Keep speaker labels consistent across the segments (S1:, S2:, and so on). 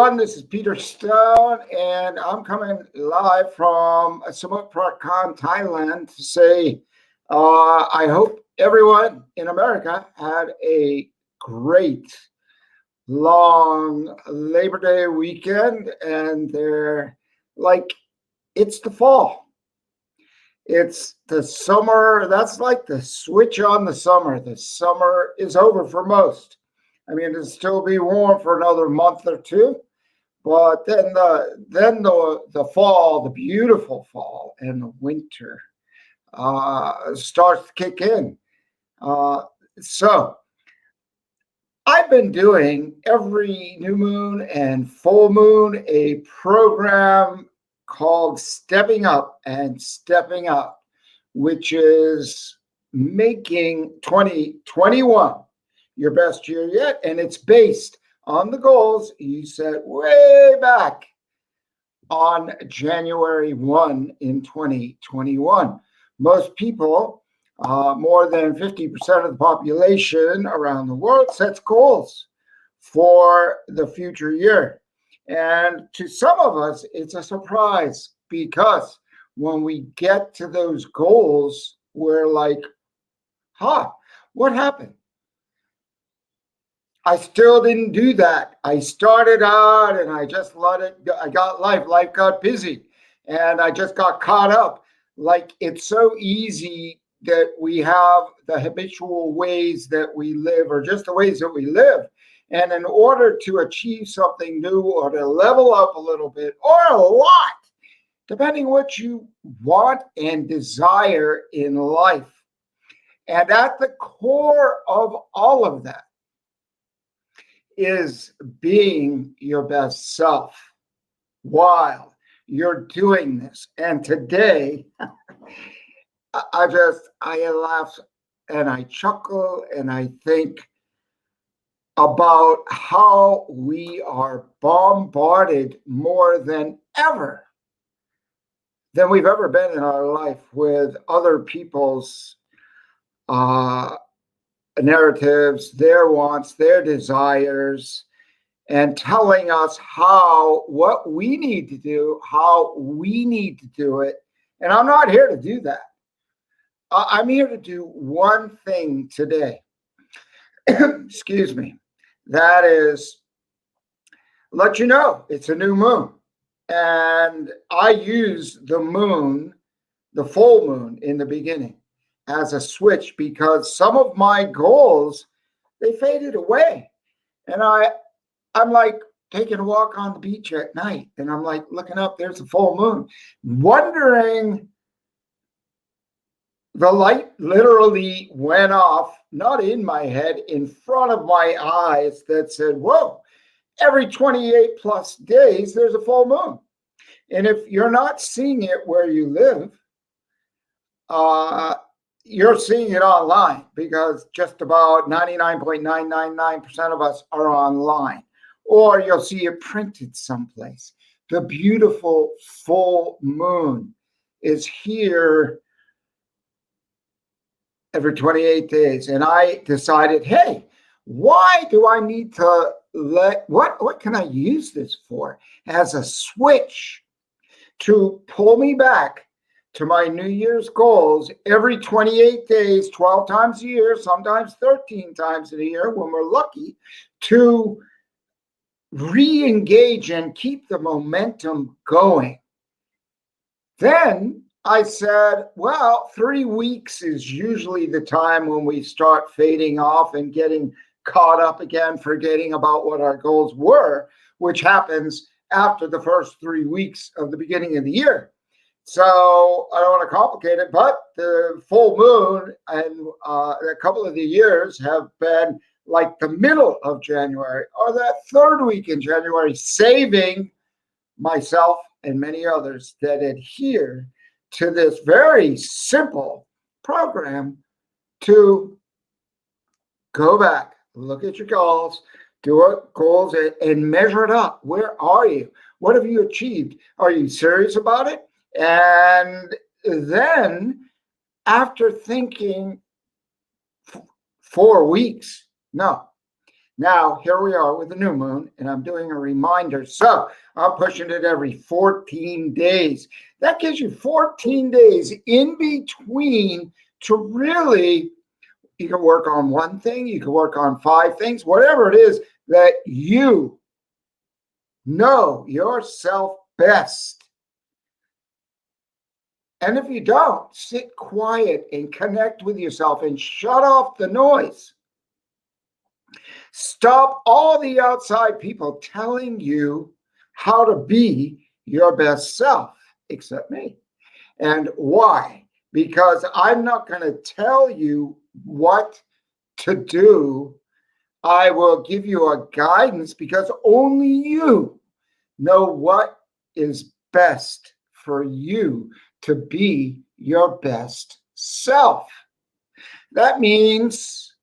S1: everyone. This is Peter Stone, and I'm coming live from Samut Prakan, Thailand, to say I hope everyone in America had a great long Labor Day weekend, and they're like, it's the fall. It's the summer. That's like the switch on the summer. The summer is over for most. I mean, it'll still be warm for another month or two, but then the fall, the beautiful fall, and the winter starts to kick in. Uh, so I've been doing every new moon and full moon a program called Stepping Up and Stepping Up, which is making 2021 your best year yet. And it's based on the goals you set way back on January 1 in 2021. Most people, more than 50% of the population around the world, sets goals for the future year. And to some of us, it's a surprise because when we get to those goals, we're like, what happened? I still didn't do that. I started out and I just let it go. I got life. Life got busy and I just got caught up. Like it's so easy that we have the habitual ways that we live or just the ways that we live. And in order to achieve something new or to level up a little bit or a lot, depending what you want and desire in life. And at the core of all of that is being your best self while you're doing this. And today, I laugh and I chuckle and I think about how we are bombarded more than we've ever been in our life with other people's narratives, their wants, their desires, and telling us what we need to do, how we need to do it. And I'm not here to do that. I'm here to do one thing today. Excuse me. That is let you know it's a new moon. And I use the moon, the full moon in the beginning as a switch because some of my goals, they faded away. And I'm like taking a walk on the beach at night and I'm like looking up, there's a full moon, wondering the light literally went off, not in my head, in front of my eyes that said, whoa, every 28 plus days, there's a full moon. And if you're not seeing it where you live, you're seeing it online because just about 99.999% of us are online. Or you'll see it printed someplace. The beautiful full moon is here every 28 days. And I decided, hey, why do I need to what can I use this for as a switch to pull me back to my New Year's goals every 28 days, 12 times a year, sometimes 13 times a year when we're lucky, to re-engage and keep the momentum going. Then I said, well, 3 weeks is usually the time when we start fading off and getting caught up again, forgetting about what our goals were, which happens after the first 3 weeks of the beginning of the year. So I don't want to complicate it, but the full moon and a couple of the years have been like the middle of January or that third week in January, saving myself and many others that adhere to this very simple program to go back, look at your goals, do it goals and measure it up. Where are you? What have you achieved? Are you serious about it? And then after thinking 4 weeks, no, Now, here we are with the new moon, and I'm doing a reminder. So I'm pushing it every 14 days. That gives you 14 days in between to really, you can work on one thing, you can work on 5 things, whatever it is that you know yourself best. And if you don't, sit quiet and connect with yourself and shut off the noise. Stop all the outside people telling you how to be your best self, except me. And why? Because I'm not going to tell you what to do. I will give you a guidance because only you know what is best for you to be your best self. That means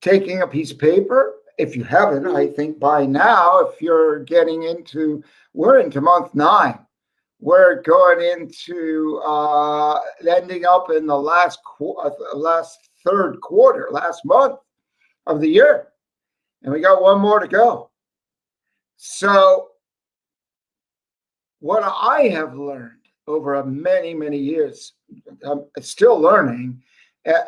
S1: taking a piece of paper. If you haven't, I think by now, if you're getting into, we're into month 9. We're going into ending up in the last third quarter, last month of the year. And we got one more to go. So what I have learned over many, many years, I'm still learning,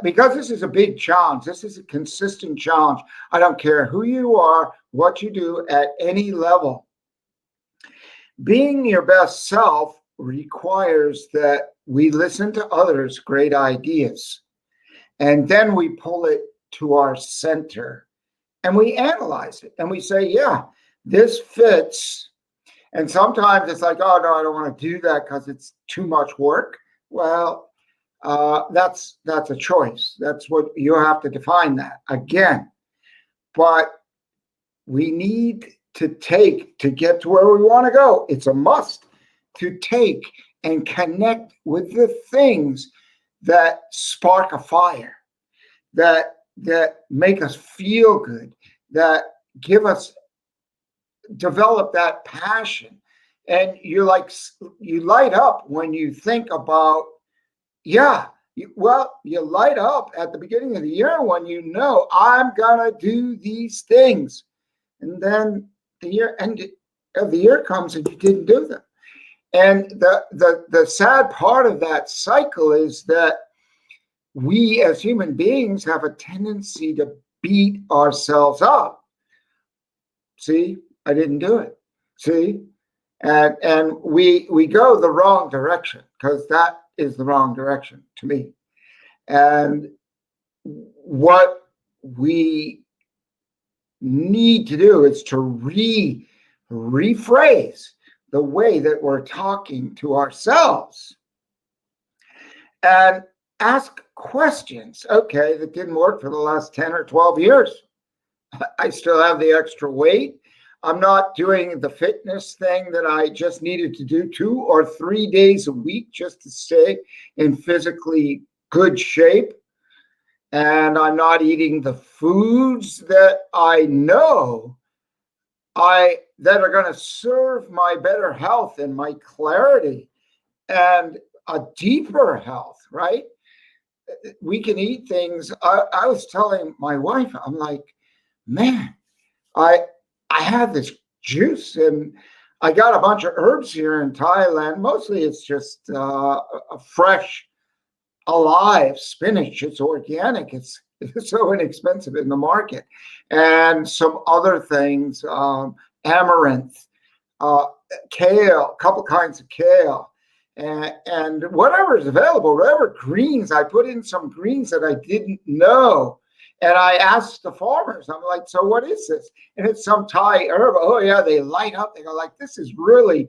S1: because this is a big challenge. This is a consistent challenge. I don't care who you are, what you do at any level. Being your best self requires that we listen to others' great ideas, and then we pull it to our center and we analyze it and we say, yeah, this fits. And sometimes it's like, oh, no, I don't want to do that because it's too much work. Well, that's a choice. That's what you have to define that again. But we need to get to where we want to go. It's a must to take and connect with the things that spark a fire, that make us feel good, that develop that passion. And you light up when you think about, yeah, you light up at the beginning of the year when you know I'm gonna do these things, and then the end of the year comes and you didn't do them. And the sad part of that cycle is that we as human beings have a tendency to beat ourselves up. See, I didn't do it. See, and we go the wrong direction, because that is the wrong direction to me. And what we need to do is to rephrase the way that we're talking to ourselves and ask questions. Okay, that didn't work for the last 10 or 12 years. I still have the extra weight. I'm not doing the fitness thing that I just needed to do 2 or 3 days a week just to stay in physically good shape. And I'm not eating the foods that I know that are going to serve my better health and my clarity and a deeper health, right? We can eat things. I was telling my wife, I'm like, man, I have this juice and I got a bunch of herbs here in Thailand. Mostly it's just a fresh, alive spinach. It's organic. It's so inexpensive in the market. And some other things, amaranth, kale, a couple kinds of kale, and whatever is available, whatever greens. I put in some greens that I didn't know. And I asked the farmers, I'm like, so what is this? And it's some Thai herb. Oh, yeah, they light up. They go like, this is really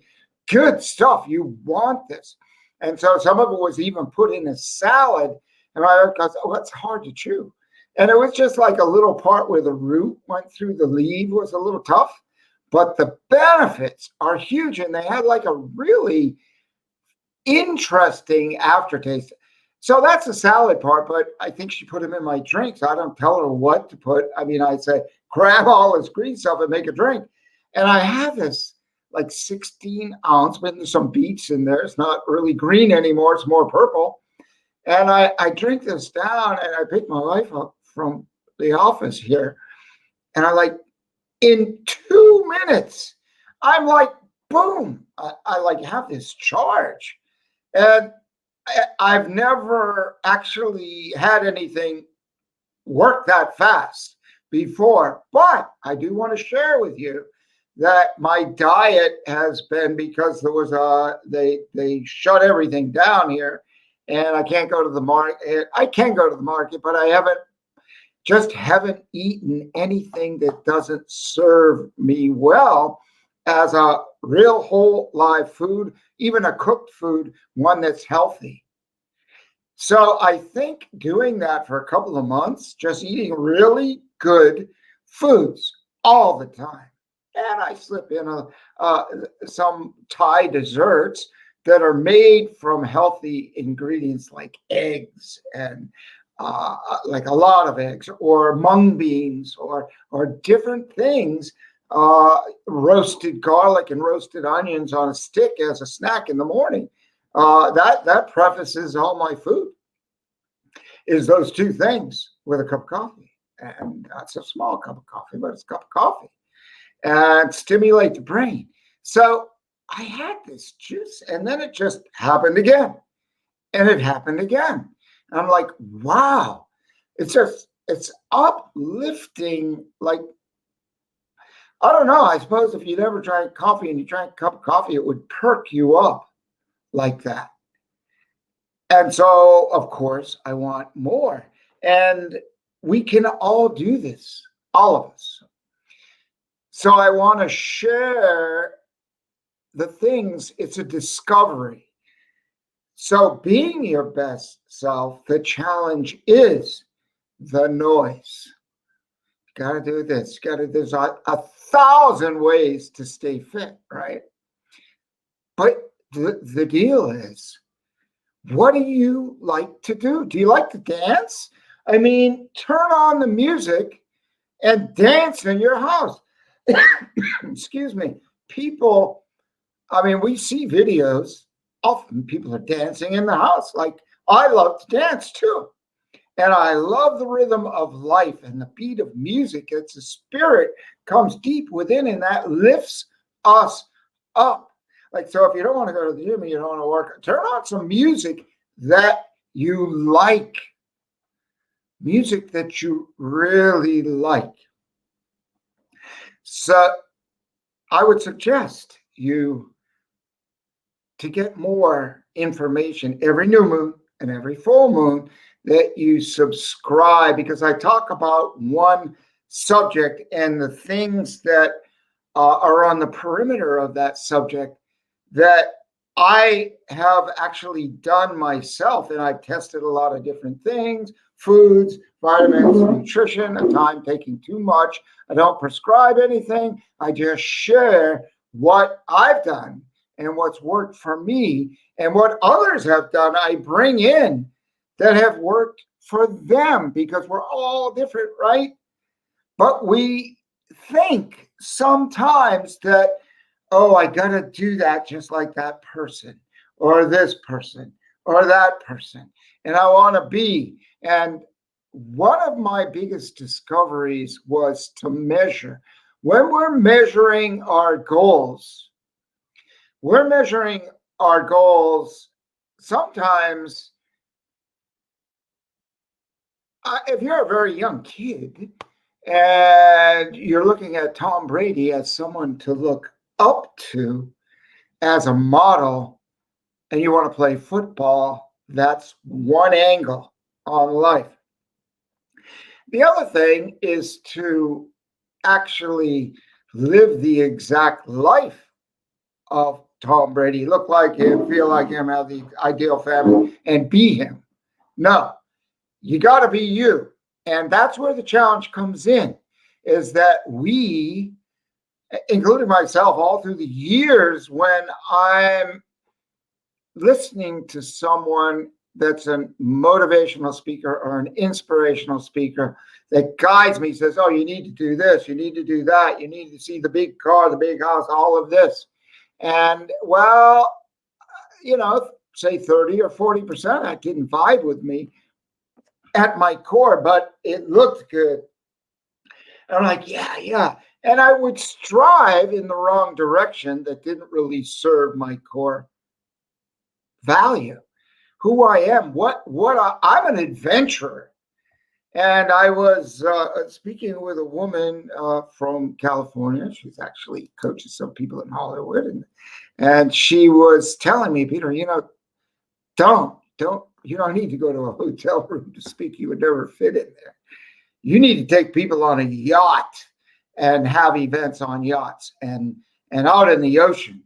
S1: good stuff. You want this. And so some of it was even put in a salad. And I goes, oh, that's hard to chew. And it was just like a little part where the root went through the leaf was a little tough. But the benefits are huge. And they had like a really interesting aftertaste. So that's the salad part, but I think she put them in my drinks. I don't tell her what to put. I mean, I say, grab all this green stuff and make a drink. And I have this like 16-ounce, but there's some beets in there. It's not really green anymore. It's more purple. And I drink this down, and I pick my wife up from the office here. And I like, in 2 minutes, I'm like, boom, I like have this charge. And I've never actually had anything work that fast before. But I do want to share with you that my diet has been, because there was they shut everything down here, and I can't go to the market. I can go to the market, but I haven't eaten anything that doesn't serve me well as a real whole live food, even a cooked food, one that's healthy. So I think doing that for a couple of months, just eating really good foods all the time. And I slip in uh, some Thai desserts that are made from healthy ingredients like eggs and like a lot of eggs, or mung beans, or different things, roasted garlic and roasted onions on a stick as a snack in the morning. That prefaces all my food, is those two things with a cup of coffee. And that's a small cup of coffee, but it's a cup of coffee, and stimulate the brain. So I had this juice, and then it just happened again, and it happened again. And I'm like, wow, it's uplifting. Like, I don't know. I suppose if you'd ever drank coffee and you drank a cup of coffee, it would perk you up like that. And so, of course, I want more. And we can all do this, all of us. So I want to share the things. It's a discovery. So being your best self, the challenge is the noise. Got to do this. Got to. There's a thousand ways to stay fit, right? But the deal is, what do you like to do? Do you like to dance? I mean, turn on the music and dance in your house. Excuse me. People, I mean, we see videos. Often people are dancing in the house. Like, I love to dance too. And I love the rhythm of life and the beat of music. It's a spirit comes deep within, and that lifts us up. Like, so if you don't want to go to the gym and you don't want to work, turn on some music that you like, music that you really like. So I would suggest you to get more information every new moon and every full moon, that you subscribe, because I talk about one subject and the things that are on the perimeter of that subject that I have actually done myself. And I've tested a lot of different things: foods, vitamins, nutrition. At times taking too much. I don't prescribe anything. I just share what I've done and what's worked for me, and what others have done I bring in that have worked for them, because we're all different, right? But we think sometimes that, oh, I got to do that just like that person, or this person, or that person, and I want to be. And one of my biggest discoveries was to measure. When we're measuring our goals, we're measuring our goals sometimes. If you're a very young kid and you're looking at Tom Brady as someone to look up to, as a model, and you want to play football, that's one angle on life. The other thing is to actually live the exact life of Tom Brady, look like him, feel like him, have the ideal family, and be him. No, you got to be you. And that's where the challenge comes in, is that we, including myself, all through the years, when I'm listening to someone that's a motivational speaker or an inspirational speaker that guides me, says, oh, you need to do this, you need to do that, you need to see the big car, the big house, all of this. And well, say 30 or 40%, that didn't vibe with me at my core, but it looked good. And I'm like, yeah, yeah. And I would strive in the wrong direction that didn't really serve my core value, who I am, I'm an adventurer. And I was speaking with a woman from California. She's actually coaches some people in Hollywood, and she was telling me, Peter, you don't need to go to a hotel room to speak. You would never fit in there. You need to take people on a yacht and have events on yachts and out in the ocean,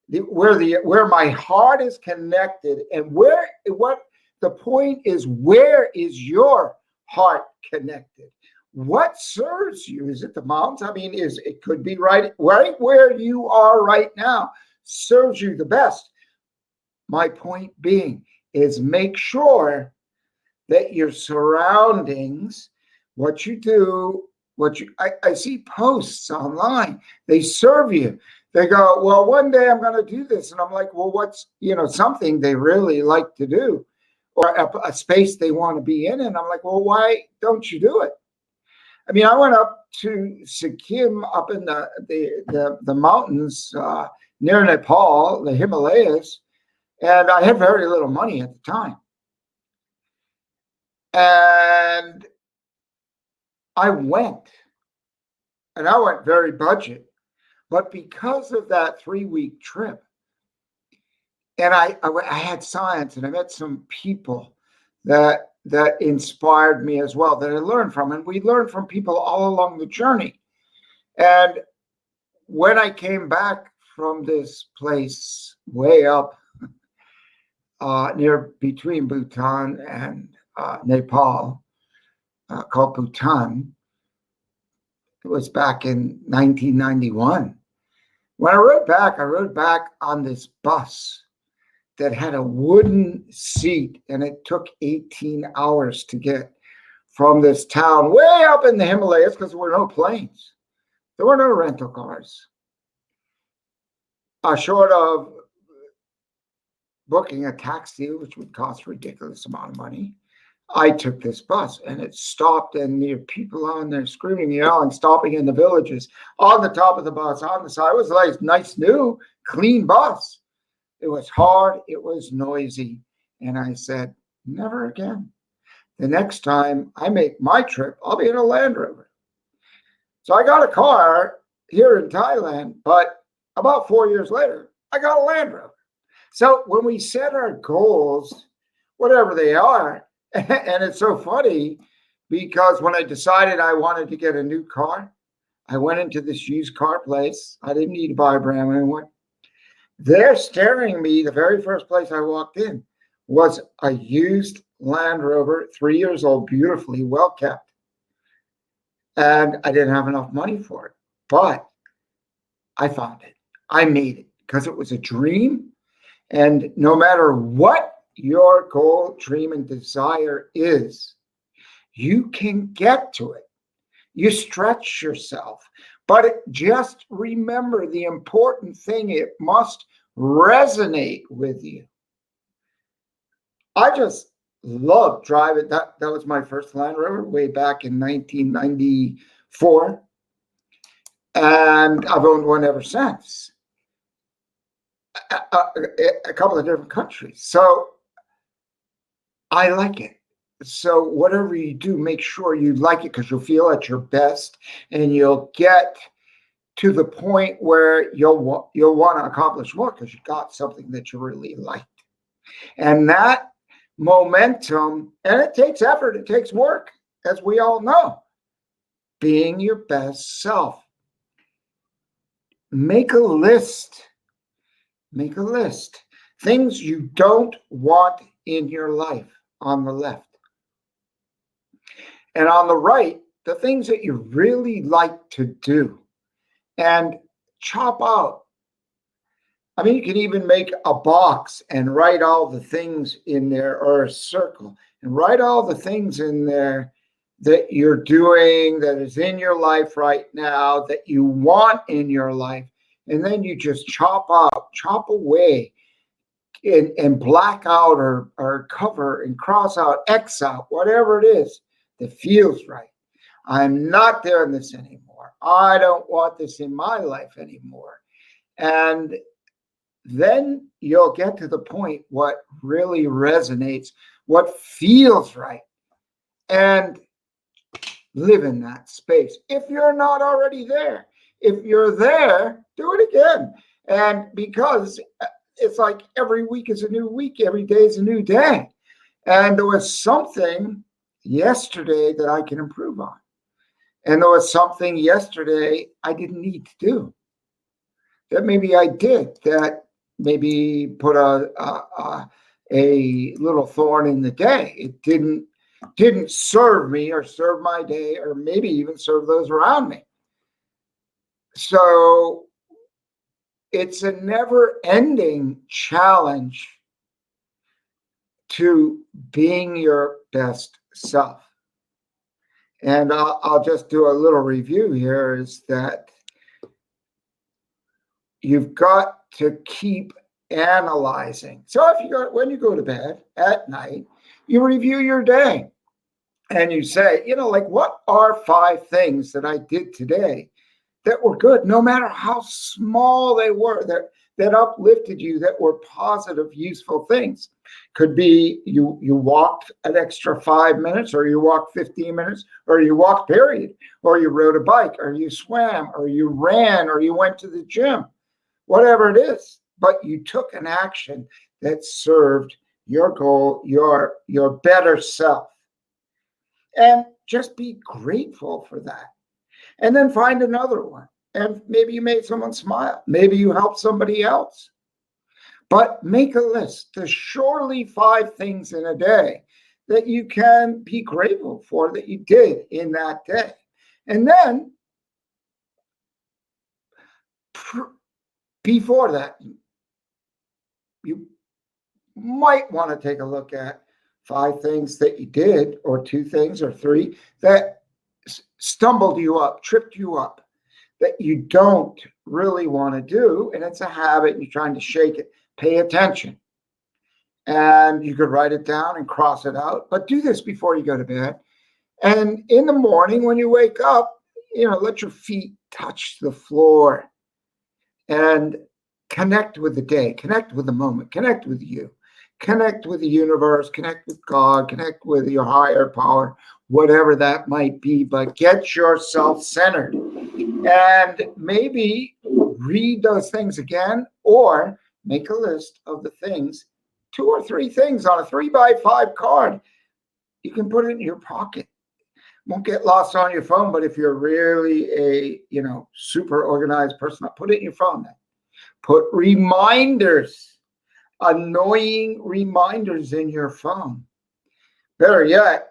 S1: where my heart is connected, and what the point is, where is your heart connected? What serves you? Is it the mountains? I mean, it could be right where you are right now serves you the best. My point being is make sure that your surroundings, what you do, I see posts online, they serve you. They go, well, one day I'm going to do this. And I'm like, well, what's, something they really like to do, or a space they want to be in. And I'm like, well, why don't you do it? I mean, I went up to Sikkim, up in the mountains near Nepal, the Himalayas, and I had very little money at the time. And I went very budget, but because of that 3-week trip, and I had science, and I met some people that inspired me as well, that I learned from, and we learned from people all along the journey. And when I came back from this place way up between Bhutan and Nepal, called Bhutan, it was back in 1991. When I rode back on this bus that had a wooden seat, and it took 18 hours to get from this town way up in the Himalayas, because there were no planes. There were no rental cars. Short of booking a taxi, which would cost a ridiculous amount of money, I took this bus, and it stopped, and there were people on there screaming, yelling, stopping in the villages, on the top of the bus, on the side. It was like a nice, new, clean bus. It was hard. It was noisy. And I said, never again. The next time I make my trip, I'll be in a Land Rover. So I got a car here in Thailand, but about 4 years later, I got a Land Rover. So when we set our goals, whatever they are, and it's so funny because when I decided I wanted to get a new car, I went into this used car place. I didn't need to buy a brand new one. They're staring me. The very first place I walked in was a used Land Rover, 3 years old, beautifully well kept. And I didn't have enough money for it, but I found it. I made it because it was a dream. And no matter what your goal, dream, and desire is, you can get to it. You stretch yourself, but just remember the important thing, it must resonate with you. I just love driving. That was my first Land Rover way back in 1994. And I've owned one ever since. A couple of different countries. So I like it. So whatever you do, make sure you like it, because you'll feel at your best, and you'll get to the point where you'll want to accomplish more because you got something that you really liked. And that momentum, and it takes effort, it takes work, as we all know. Being your best self. Make a list. Make a list. Things you don't want in your life on the left. And on the right, the things that you really like to do. And chop out. I mean, you can even make a box and write all the things in there, or a circle, and write all the things in there that you're doing, that is in your life right now, that you want in your life. And then you just chop away, and black out, or cover and cross out, X out, whatever it is that feels right. I'm not doing this anymore. I don't want this in my life anymore. And then you'll get to the point what really resonates, what feels right, and live in that space. If you're not already there, if you're there, do it again. And because it's like every week is a new week, every day is a new day. And there was something yesterday that I can improve on. And there was something yesterday I didn't need to do that maybe I did, that maybe put a little thorn in the day. It didn't serve me or serve my day or maybe even serve those around me. So it's a never ending challenge to being your best self. And I'll just do a little review here is that you've got to keep analyzing. So when you go to bed at night, you review your day and you say, like, what are 5 things that I did today that were good, no matter how small they were, that uplifted you, that were positive, useful things. Could be you walked an extra 5 minutes, or you walked 15 minutes, or you walked, period, or you rode a bike, or you swam, or you ran, or you went to the gym, whatever it is. But you took an action that served your goal, your better self. And just be grateful for that. And then find another one. And maybe you made someone smile. Maybe you helped somebody else. But make a list. There's surely 5 things in a day that you can be grateful for that you did in that day. And then before that, you might want to take a look at 5 things that you did, or 2 things, or 3 that stumbled you up, tripped you up, that you don't really want to do. And it's a habit and you're trying to shake it. Pay attention. And you could write it down and cross it out, but do this before you go to bed. And in the morning when you wake up, let your feet touch the floor and connect with the day, connect with the moment, connect with you, connect with the universe, connect with God, connect with your higher power, whatever that might be, but get yourself centered. And maybe read those things again, or make a list of the things, 2 or 3 things on a 3x5 card. You can put it in your pocket. Won't get lost on your phone, but if you're really a super organized person, put it in your phone then. Put reminders, annoying reminders in your phone. Better yet,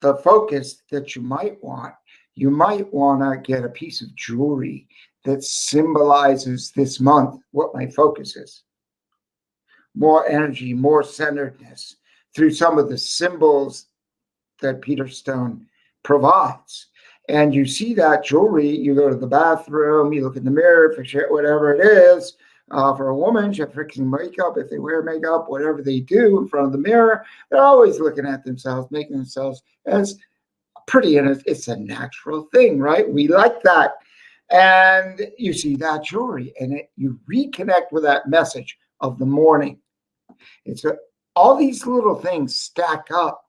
S1: the focus that you might want to get a piece of jewelry that symbolizes this month what my focus is. More energy, more centeredness through some of the symbols that Peter Stone provides. And you see that jewelry, you go to the bathroom, you look in the mirror, fix it, whatever it is. For a woman, she's fixing makeup, if they wear makeup, whatever they do in front of the mirror, they're always looking at themselves, making themselves as pretty, and it's a natural thing, right? We like that. And you see that jewelry, and you reconnect with that message of the morning. All these little things stack up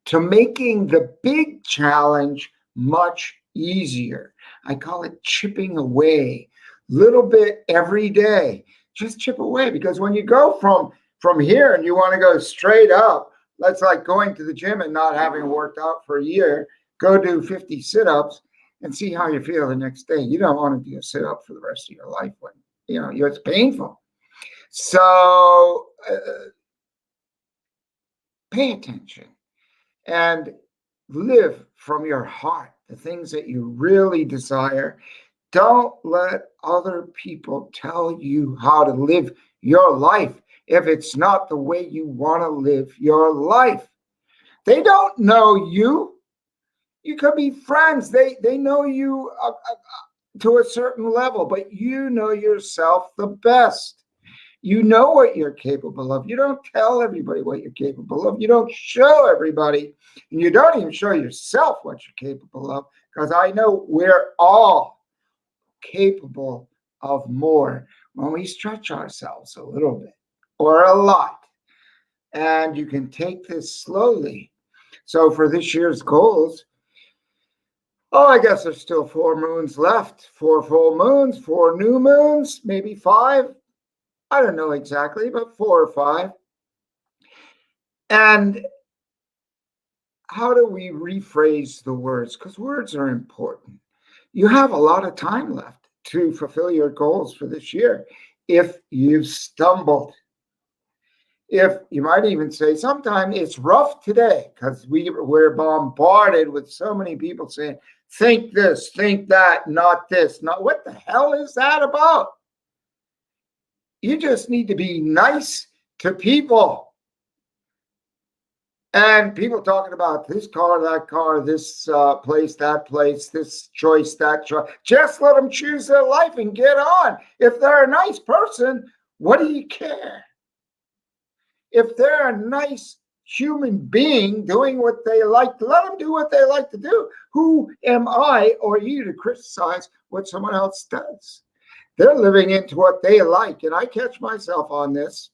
S1: to making the big challenge much easier. I call it chipping away, little bit every day. Just chip away, because when you go from here and you want to go straight up, that's like going to the gym and not having worked out for a year. Go do 50 sit-ups and see how you feel the next day. You don't want to do a sit-up for the rest of your life when it's painful. So pay attention and live from your heart the things that you really desire. Don't let other people tell you how to live your life if it's not the way you want to live your life. They don't know you. You could be friends. They know you to a certain level, but you know yourself the best. You know what you're capable of. You don't tell everybody what you're capable of. You don't show everybody And you don't even show yourself what you're capable of, because I know we're all capable of more when we stretch ourselves a little bit or a lot. And you can take this slowly. So for this year's goals, oh, I guess there's still 4 moons left, 4 full moons, 4 new moons, maybe 5. I don't know exactly, but 4 or 5. And how do we rephrase the words? Because words are important. You have a lot of time left to fulfill your goals for this year. If you've stumbled, if you might even say sometimes it's rough today, because we're bombarded with so many people saying, think this, think that, not this. Not what the hell is that about? You just need to be nice to people. And people talking about this car, that car, this place, that place, this choice, that choice. Just let them choose their life and get on. If they're a nice person, what do you care? If they're a nice human being doing what they like, let them do what they like to do. Who am I or you to criticize what someone else does? They're living into what they like. And I catch myself on this.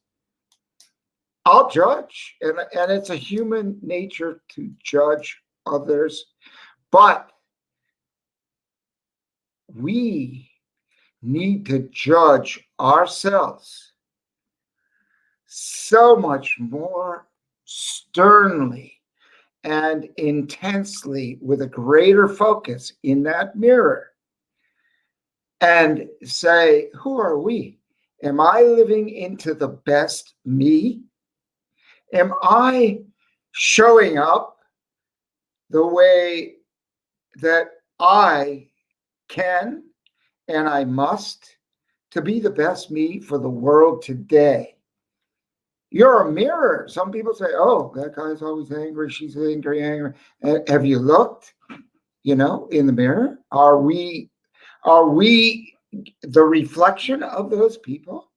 S1: I'll judge, and it's a human nature to judge others, but we need to judge ourselves so much more sternly and intensely with a greater focus in that mirror and say, who are we? Am I living into the best me? Am I showing up the way that I can and I must to be the best me for the world today? You're a mirror. Some people say, oh, that guy's always angry. She's angry. Have you looked, in the mirror? Are we the reflection of those people?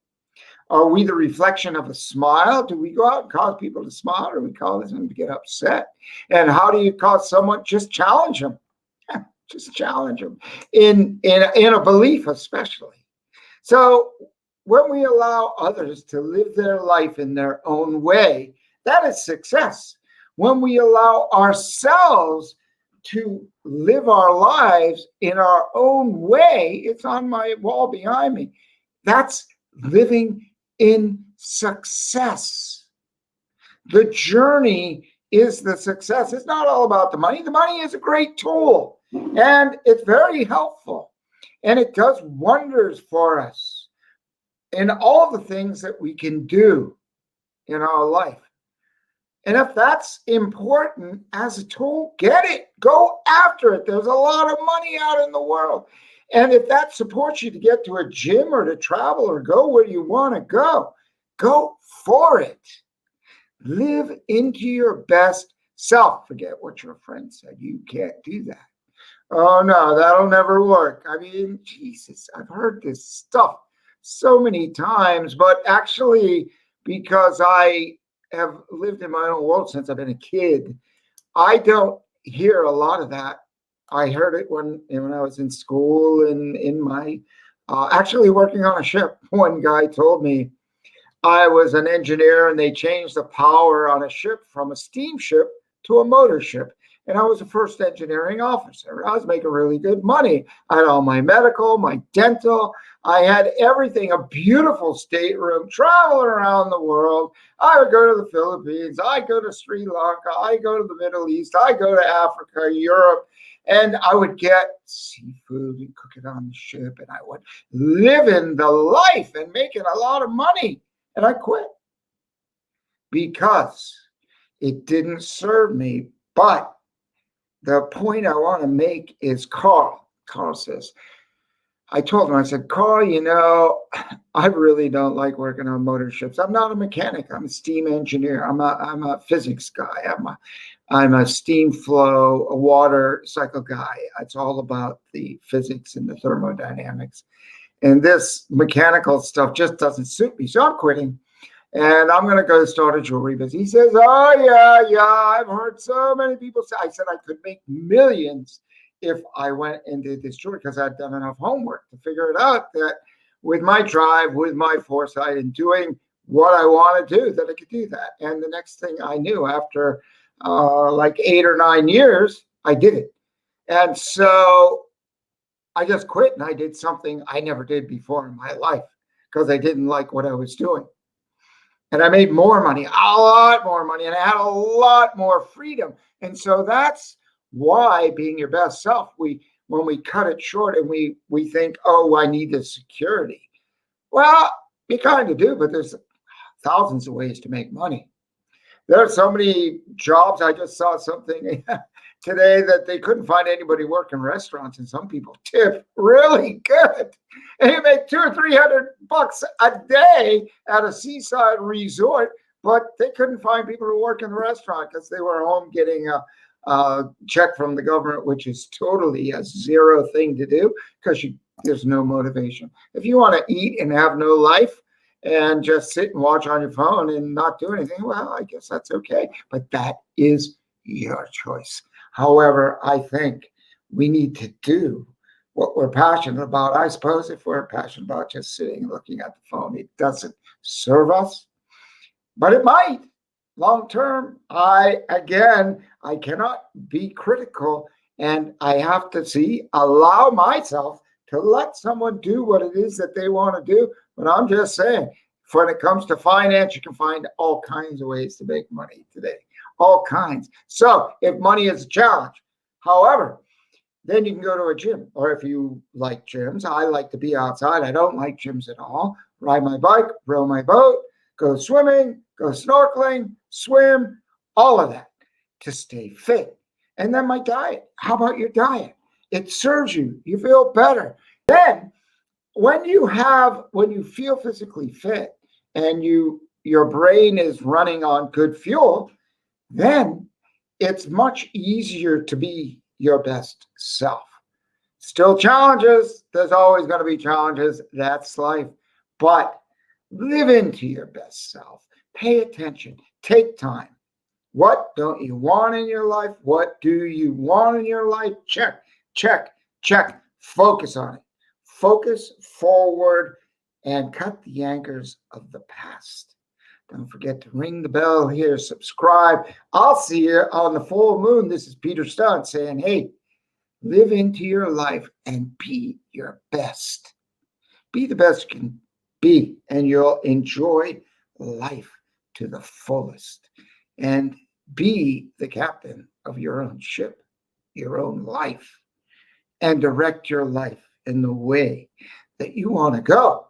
S1: Are we the reflection of a smile? Do we go out and cause people to smile, or do we cause them to get upset? And how do you cause someone? Just challenge them. Just challenge them in a belief, especially. So when we allow others to live their life in their own way, that is success. When we allow ourselves to live our lives in our own way, it's on my wall behind me. That's living in success. The journey is the success. It's not all about the money. The money is a great tool and it's very helpful and it does wonders for us in all the things that we can do in our life. And if that's important as a tool, get it. Go after it. There's a lot of money out in the world. And if that supports you to get to a gym or to travel or go where you want to go for it. Live into your best self. Forget what your friend said. You can't do that. Oh, no, that'll never work. I mean, Jesus, I've heard this stuff so many times, but actually, because I have lived in my own world since I've been a kid, I don't hear a lot of that. I heard it when I was in school and in my actually working on a ship. One guy told me I was an engineer and they changed the power on a ship from a steamship to a motor ship. And I was the first engineering officer. I was making really good money. I had all my medical, my dental. I had everything, a beautiful stateroom, traveling around the world. I would go to the Philippines. I go to Sri Lanka. I go to the Middle East. I go to Africa, Europe. And I would get seafood and cook it on the ship. And I would live in the life and making a lot of money. And I quit because it didn't serve me. But the point I want to make is Carl. Carl says, I told him, I said, Carl, I really don't like working on motor ships. I'm not a mechanic. I'm a steam engineer. I'm a physics guy. I'm a steam flow, a water cycle guy. It's all about the physics and the thermodynamics. And this mechanical stuff just doesn't suit me. So I'm quitting. and I'm going to go start a jewelry business. He says, oh, yeah, I've heard so many people say. I said I could make millions if I went and did this jewelry because I'd done enough homework to figure it out that with my drive, with my foresight, and doing what I want to do, that I could do that. And the next thing I knew, after like 8 or 9 years, I did it. And so I just quit and I did something I never did before in my life because I didn't like what I was doing. And I made more money, a lot more money, and I had a lot more freedom. And so that's why being your best self, when we cut it short and we think, oh, I need this security. Well, you kind of do, but there's thousands of ways to make money. There are so many jobs. I just saw something today that they couldn't find anybody working restaurants, and some people tip really good. And you make $200 or $300 a day at a seaside resort, but they couldn't find people to work in the restaurant because they were home getting a check from the government, which is totally a zero thing to do because there's no motivation. If you want to eat and have no life and just sit and watch on your phone and not do anything, well, I guess that's okay. But that is your choice. However, I think we need to do what we're passionate about. I suppose if we're passionate about just sitting and looking at the phone, it doesn't serve us, but it might long term. I cannot be critical, and I have to allow myself to let someone do what it is that they want to do. But I'm just saying, when it comes to finance, you can find all kinds of ways to make money today, all kinds. So if money is a challenge, however, then you can go to a gym. Or if you like gyms, I like to be outside. I don't like gyms at all. Ride my bike, row my boat, go swimming, go snorkeling, swim, all of that to stay fit. And then my diet. How about your diet? It serves you. You feel better. Then when you feel physically fit and your brain is running on good fuel, then it's much easier to be your best self. Still challenges. There's always going to be challenges. That's life. But live into your best self. Pay attention. Take time. What don't you want in your life? What do you want in your life? Check, check, check. Focus on it. Focus forward and cut the anchors of the past. Don't forget to ring the bell here, subscribe. I'll see you on the full moon. This is Peter Stunt saying, hey, live into your life and be your best. Be the best you can be, and you'll enjoy life to the fullest. And be the captain of your own ship, your own life, and direct your life in the way that you want to go.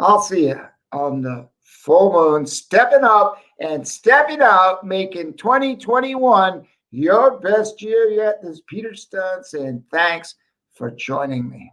S1: I'll see you on the full moon, stepping up and stepping out, making 2021 your best year yet. This is Peter Stunt saying thanks for joining me.